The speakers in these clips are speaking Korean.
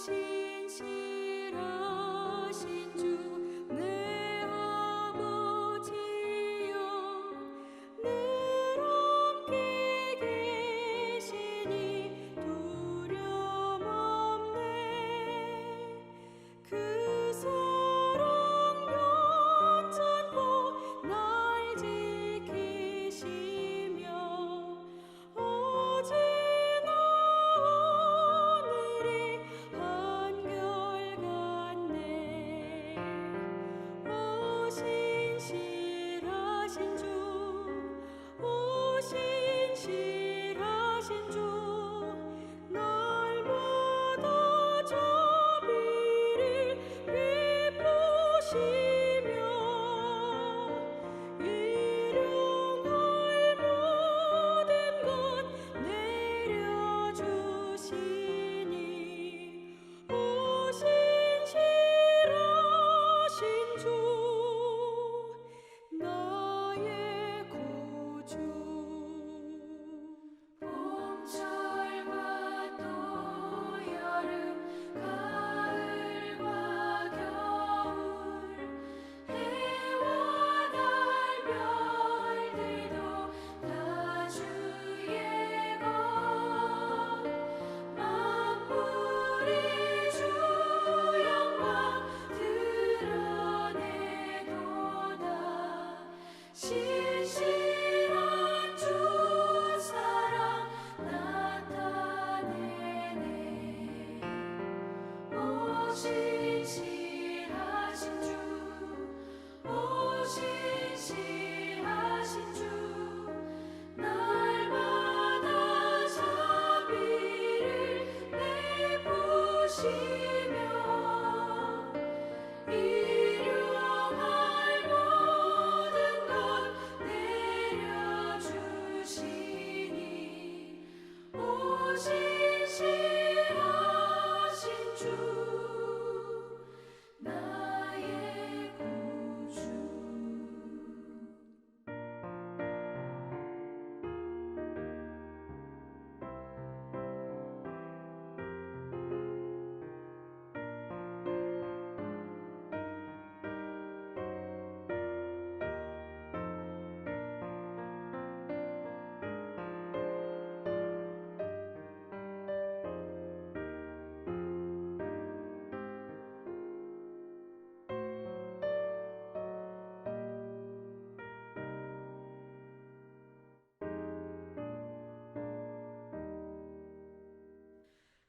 신실하신 주 내 아버지여 늘 함께 계시니 두려움 없네. 그 사랑 괜찮고 날 지키시며 어제나 오늘이 한결같네. 오 신실하신 주, 오 신실하신 주 날마다 자비를 베푸시며 일용할 모든 것 내려주시니 오 신실하신 주 나의 구주. 봄철과 또 여름 가을과 겨울 해와 달 별들도 다 주의 것 만물이 주 영광 드러내도다. 신실한 주 사랑 나타내네. 오 신실하신 주, 오 신실하신 주 날마다 자비를 베푸시며 일용할 모든 것 내려주시니 오 신실하신 주 나의 구주.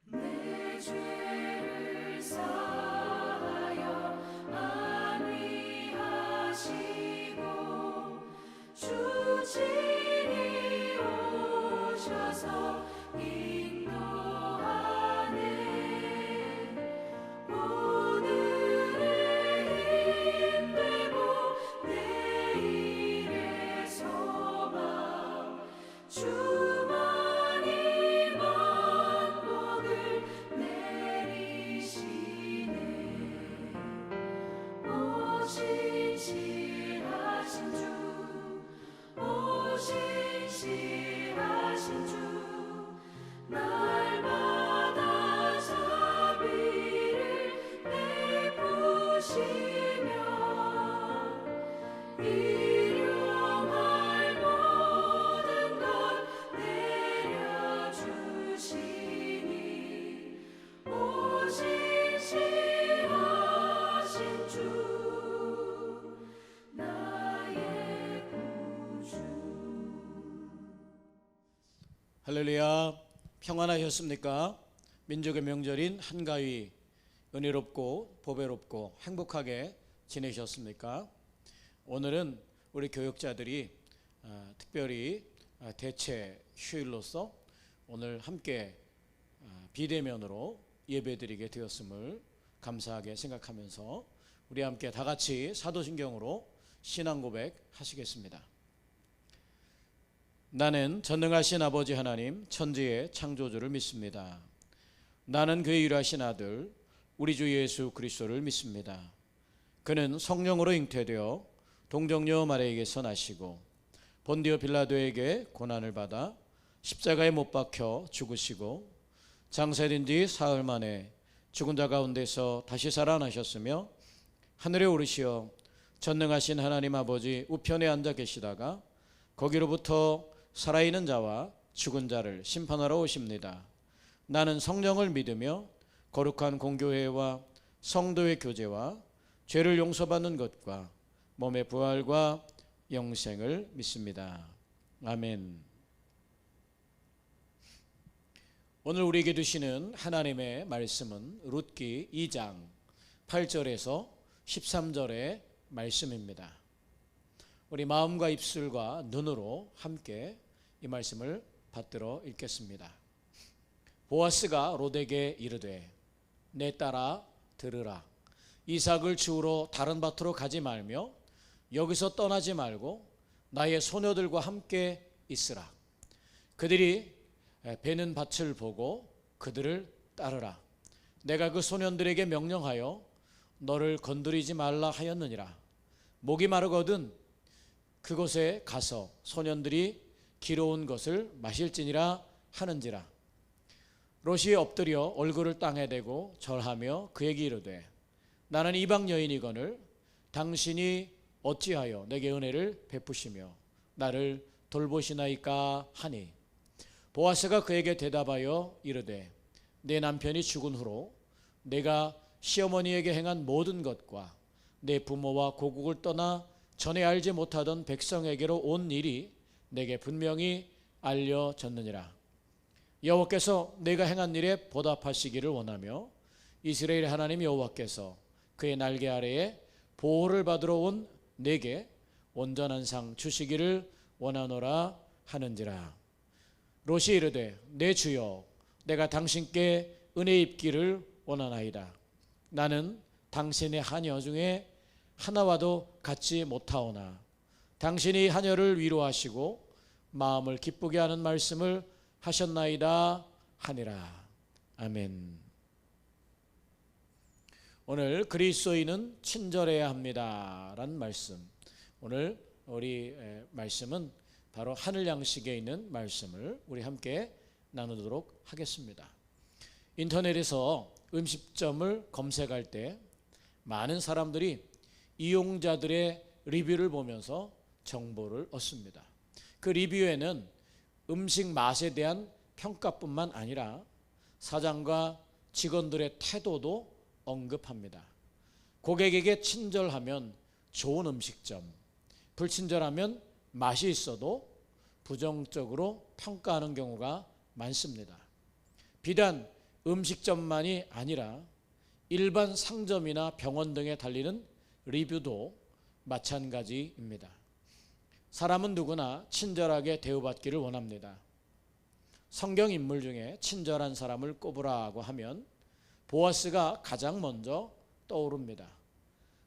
내 죄를 사하여 안위하시고 주 친히 오셔서 인도하네. 오늘의 힘되고 내일의 소망 주만이 만복을 내리시네. 오 신실하신 주, 오 신실하신 주 날마다 자비를 베푸시며 일용할 모든 것 내려주시니 오 신실하신 주 나의 구주. 할렐루야. 평안하셨습니까? 민족의 명절인 한가위 은혜롭고 보배롭고 행복하게 지내셨습니까? 오늘은 우리 교역자들이 특별히 대체 휴일로서 오늘 함께 비대면으로 예배드리게 되었음을 감사하게 생각하면서 우리 함께 다 같이 사도신경으로 신앙 고백 하시겠습니다. 나는 전능하신 아버지 하나님 천지의 창조주를 믿습니다. 나는 그의 유일하신 아들 우리 주 예수 그리스도를 믿습니다. 그는 성령으로 잉태되어 동정녀 마리아에게서 나시고 본디오 빌라도에게 고난을 받아 십자가에 못 박혀 죽으시고 장사된 지 사흘 만에 죽은 자 가운데서 다시 살아나셨으며 하늘에 오르시어 전능하신 하나님 아버지 우편에 앉아 계시다가 거기로부터 살아있는 자와 죽은 자를 심판하러 오십니다. 나는 성령을 믿으며 거룩한 공교회와 성도의 교제와 죄를 용서받는 것과 몸의 부활과 영생을 믿습니다. 아멘. 오늘 우리에게 주시는 하나님의 말씀은 룻기 2장 8절에서 13절의 말씀입니다. 우리 마음과 입술과 눈으로 함께 이 말씀을 받들어 읽겠습니다. 보아스가 롯에게 이르되 내 딸아 들으라. 이삭을 주우러 다른 밭으로 가지 말며 여기서 떠나지 말고 나의 소녀들과 함께 있으라. 그들이 베는 밭을 보고 그들을 따르라. 내가 그 소년들에게 명령하여 너를 건드리지 말라 하였느니라. 목이 마르거든 그곳에 가서 소년들이 기러온 것을 마실지니라 하는지라. 롯이 엎드려 얼굴을 땅에 대고 절하며 그에게 이르되 나는 이방 여인이거늘 당신이 어찌하여 내게 은혜를 베푸시며 나를 돌보시나이까 하니 보아스가 그에게 대답하여 이르되 내 남편이 죽은 후로 내가 시어머니에게 행한 모든 것과 내 부모와 고국을 떠나 전에 알지 못하던 백성에게로 온 일이 내게 분명히 알려졌느니라. 여호와께서 내가 행한 일에 보답하시기를 원하며 이스라엘 하나님 여호와께서 그의 날개 아래에 보호를 받으러 온 내게 온전한 상 주시기를 원하노라 하는지라. 롯이 이르되 내 주여 내가 당신께 은혜 입기를 원하나이다. 나는 당신의 하녀 중에 하나와도 같지 못하오나 당신이 하녀를 위로하시고 마음을 기쁘게 하는 말씀을 하셨나이다 하니라. 아멘. 오늘 그리스도인은 친절해야 합니다 라는 말씀. 오늘 우리 말씀은 바로 하늘 양식에 있는 말씀을 우리 함께 나누도록 하겠습니다. 인터넷에서 음식점을 검색할 때 많은 사람들이 이용자들의 리뷰를 보면서 정보를 얻습니다. 그 리뷰에는 음식 맛에 대한 평가뿐만 아니라 사장과 직원들의 태도도 언급합니다. 고객에게 친절하면 좋은 음식점, 불친절하면 맛이 있어도 부정적으로 평가하는 경우가 많습니다. 비단 음식점만이 아니라 일반 상점이나 병원 등에 달리는 리뷰도 마찬가지입니다. 사람은 누구나 친절하게 대우받기를 원합니다. 성경 인물 중에 친절한 사람을 꼽으라고 하면 보아스가 가장 먼저 떠오릅니다.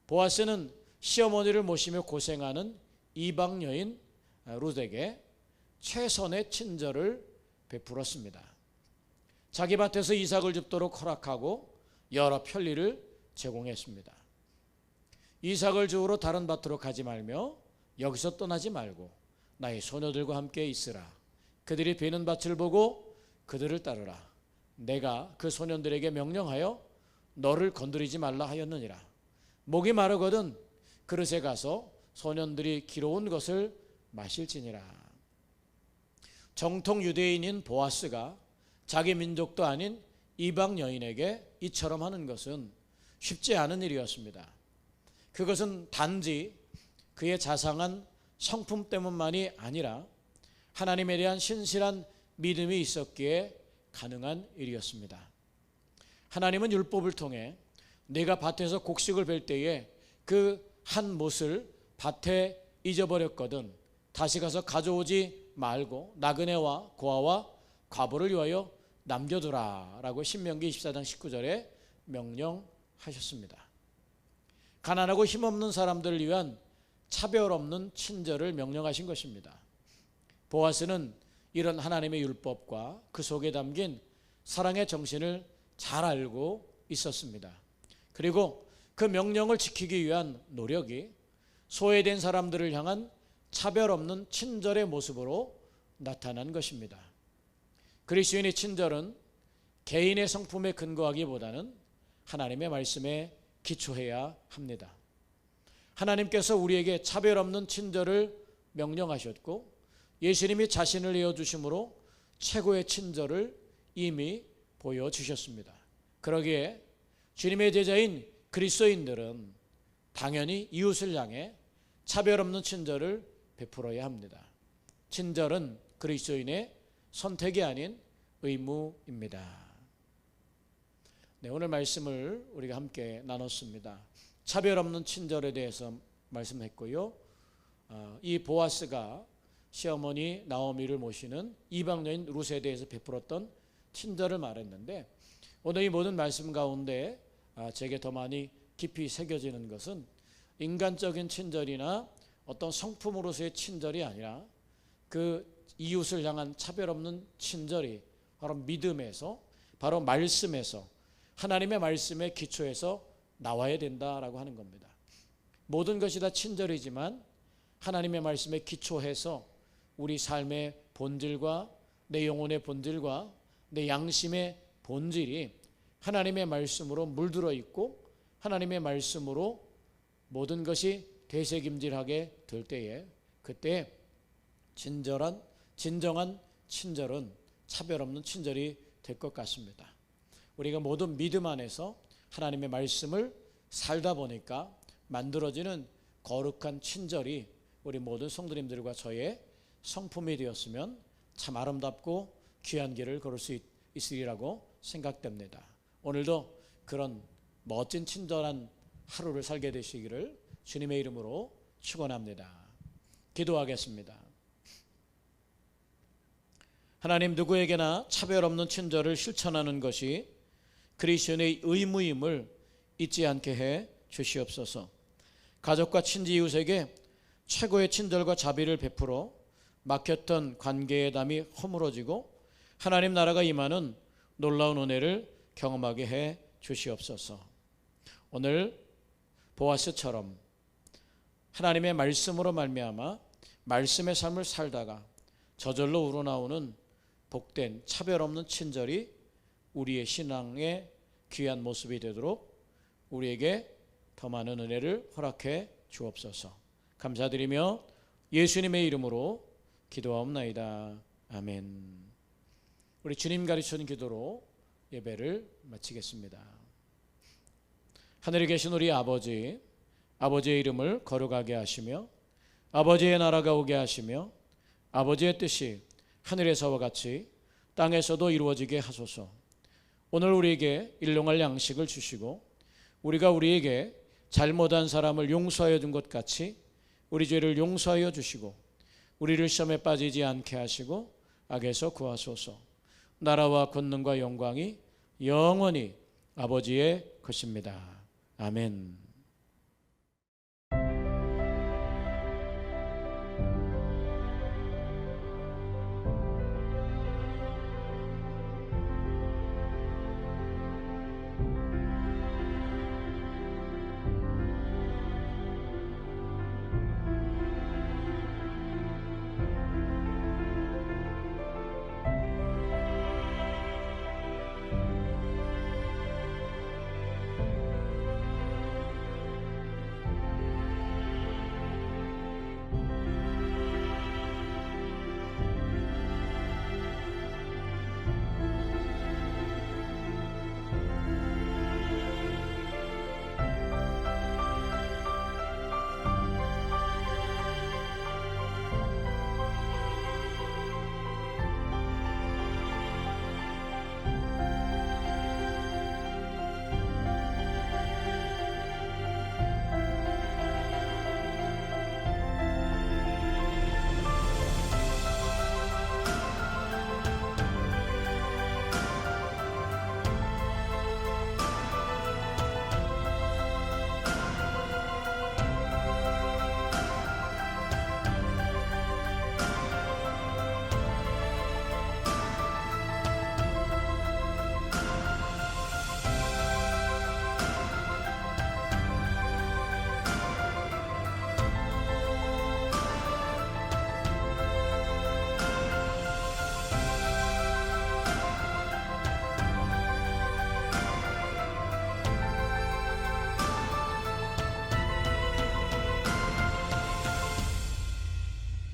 보아스는 시어머니를 모시며 고생하는 이방 여인 룻에게 최선의 친절을 베풀었습니다. 자기 밭에서 이삭을 줍도록 허락하고 여러 편리를 제공했습니다. 이삭을 주우러 다른 밭으로 가지 말며 여기서 떠나지 말고 나의 소녀들과 함께 있으라. 그들이 베는 밭을 보고 그들을 따르라. 내가 그 소년들에게 명령하여 너를 건드리지 말라 하였느니라. 목이 마르거든 그릇에 가서 소년들이 기러온 것을 마실지니라. 정통 유대인인 보아스가 자기 민족도 아닌 이방 여인에게 이처럼 하는 것은 쉽지 않은 일이었습니다. 그것은 단지 그의 자상한 성품 때문만이 아니라 하나님에 대한 신실한 믿음이 있었기에 가능한 일이었습니다. 하나님은 율법을 통해 내가 밭에서 곡식을 벨 때에 그 한 못을 밭에 잊어버렸거든 다시 가서 가져오지 말고 나그네와 고아와 과부를 위하여 남겨두라 라고 신명기 24장 19절에 명령하셨습니다. 가난하고 힘없는 사람들을 위한 차별 없는 친절을 명령하신 것입니다. 보아스는 이런 하나님의 율법과 그 속에 담긴 사랑의 정신을 잘 알고 있었습니다. 그리고 그 명령을 지키기 위한 노력이 소외된 사람들을 향한 차별 없는 친절의 모습으로 나타난 것입니다. 그리스도인의 친절은 개인의 성품에 근거하기보다는 하나님의 말씀에 기초해야 합니다. 하나님께서 우리에게 차별 없는 친절을 명령하셨고 예수님이 자신을 내어주심으로 최고의 친절을 이미 보여주셨습니다. 그러기에 주님의 제자인 그리스도인들은 당연히 이웃을 향해 차별 없는 친절을 베풀어야 합니다. 친절은 그리스도인의 선택이 아닌 의무입니다. 네, 오늘 말씀을 우리가 함께 나눴습니다. 차별 없는 친절에 대해서 말씀했고요. 이 보아스가 시어머니 나오미를 모시는 이방 여인 룻에 대해서 베풀었던 친절을 말했는데 오늘 이 모든 말씀 가운데 제게 더 많이 깊이 새겨지는 것은 인간적인 친절이나 어떤 성품으로서의 친절이 아니라 그 이웃을 향한 차별 없는 친절이 바로 믿음에서, 바로 말씀에서, 하나님의 말씀에 기초해서 나와야 된다라고 하는 겁니다. 모든 것이 다 친절이지만 하나님의 말씀에 기초해서 우리 삶의 본질과 내 영혼의 본질과 내 양심의 본질이 하나님의 말씀으로 물들어 있고 하나님의 말씀으로 모든 것이 되새김질하게 될 때에 그때 진정한 친절은 차별 없는 친절이 될 것 같습니다. 우리가 모든 믿음 안에서 하나님의 말씀을 살다 보니까 만들어지는 거룩한 친절이 우리 모든 성도님들과 저의 성품이 되었으면 참 아름답고 귀한 길을 걸을 수 있으리라고 생각됩니다. 오늘도 그런 멋진 친절한 하루를 살게 되시기를 주님의 이름으로 축원합니다. 기도하겠습니다. 하나님, 누구에게나 차별 없는 친절을 실천하는 것이 그리스도인의 의무임을 잊지 않게 해 주시옵소서. 가족과 친지 이웃에게 최고의 친절과 자비를 베풀어 막혔던 관계의 담이 허물어지고 하나님 나라가 임하는 놀라운 은혜를 경험하게 해 주시옵소서. 오늘 보아스처럼 하나님의 말씀으로 말미암아 말씀의 삶을 살다가 저절로 우러나오는 복된 차별 없는 친절이 우리의 신앙의 귀한 모습이 되도록 우리에게 더 많은 은혜를 허락해 주옵소서. 감사드리며 예수님의 이름으로 기도하옵나이다. 아멘. 우리 주님 가르치는 기도로 예배를 마치겠습니다. 하늘에 계신 우리 아버지, 아버지의 이름을 거룩하게 하시며 아버지의 나라가 오게 하시며 아버지의 뜻이 하늘에서와 같이 땅에서도 이루어지게 하소서. 오늘 우리에게 일용할 양식을 주시고 우리가 우리에게 잘못한 사람을 용서하여 준 것 같이 우리 죄를 용서하여 주시고 우리를 시험에 빠지지 않게 하시고 악에서 구하소서. 나라와 권능과 영광이 영원히 아버지의 것입니다. 아멘.